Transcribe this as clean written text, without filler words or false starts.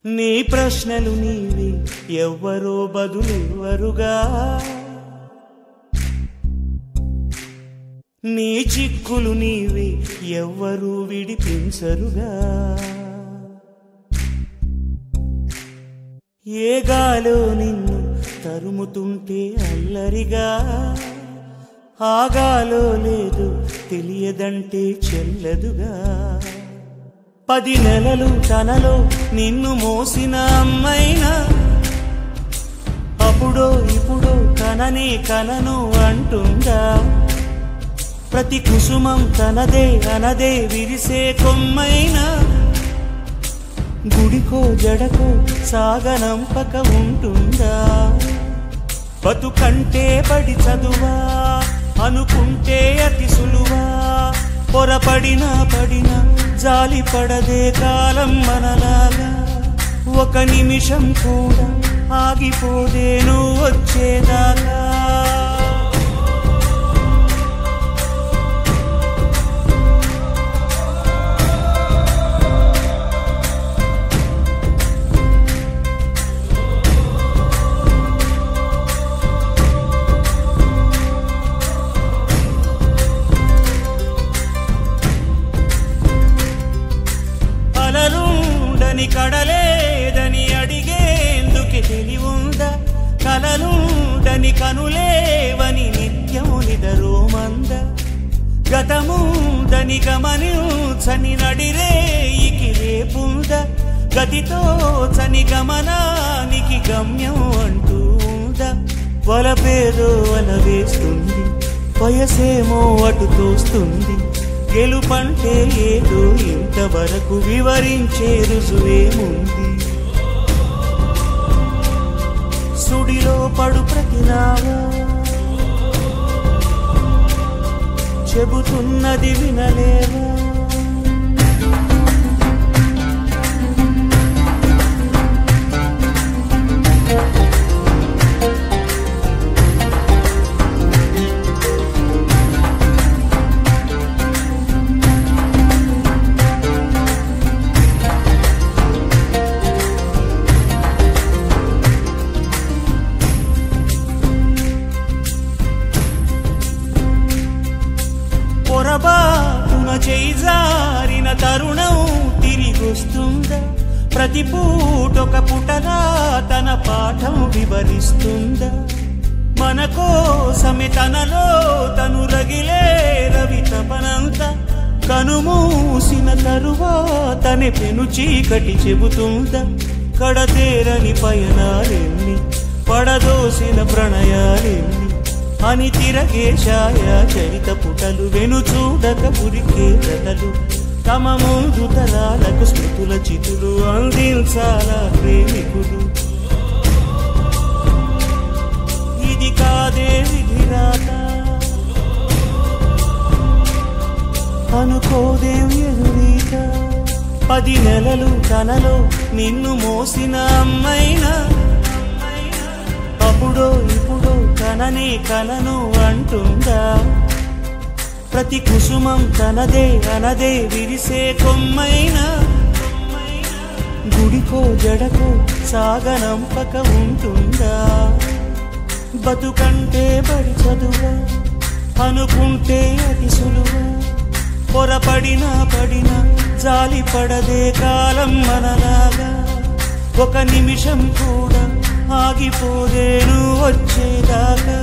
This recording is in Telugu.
నీ ప్రశ్నలు నీవి ఎవ్వరో బదులెవ్వరుగా, నీ చిక్కులు నీవి ఎవ్వరూ విడిపించరుగా. ఏ గాలో నిన్ను తరుముతుంటే అల్లరిగా, ఆగాలో లేదు తెలియదంటే చెల్లదుగా. 10 నెలలు తనలో నిన్ను మోసిన అమ్మైనా అప్పుడో ఇప్పుడో కననే కనను అంటుందా. ప్రతి కుసుమం తనదే అనదే విరిసే కొమ్మైనా గుడికో జడకో సాగనంపక ఉంటుందా. బతుకంటే పడి చదువా అనుకుంటే అతి సులువా, పొరపడినా పడినా జాలి పడదే కాలం మనలాగా. ఒక నిమిషం కూడా ఆగిపోదే నువ్వు వచ్చేదాకా. కలలుండని కడలేదని అడిగేందుకు తెలివుందా, కలలుండని కనులేవని నిత్యము నిదరోమంద. గతముందని గమనించని నడిరేయికి రేపుందా, గతితో చని గమనానికి గమ్యం అంటూ ఉందా. వలపేదో వల వేస్తుంది, వయసేమో అటు తోస్తుంది. గెలుపంటే ఏదో ఇంతవరకు వివరించే రుజువేముంది. సుడిలో పడు ప్రతి నావా చెబుతున్నది వినలేవా. పొరబాటున చేజారిన తరుణం తిరిగొస్తుందా, ప్రతి పూటొక పుటలా తన పాఠం వివరిస్తుందా. మన కోసమే తనలో తను రగిలే రవి తపనంత, కనుమూసిన తరువాతనే పెను చీకటి చెబుతుందా. కడతేరని పయనాలెన్ని పడదోసిన ప్రణయాలెన్ని అని తిరగే ఛాయా చరిత పుటలు, వెను చూడక పురికే కథలు. తమ ముందు తరాలకు స్మృతుల చితులు అందించాలా ప్రేమికులు. ఇది కాదే విధిరాత అనుకోదేం ఎదురీత. 10 నెలలు తనలో నిన్ను మోసిన అమ్మైనా అప్పుడో ఇప్పుడో కననే కనను అంటుందా. ప్రతి కుసుమం తనదే అనదే విరిసే కొమ్మైనా గుడికో జడకో సాగనంపక ఉంటుందా. బతుకంటే బడి చదువా అనుకుంటే అతి సులువా, పొరపడినా పడినా జాలి పడదే కాలం మనలాగా. ఒక నిమిషం కూడా ఆగిపోదే నువ్వు వచ్చేదాకా.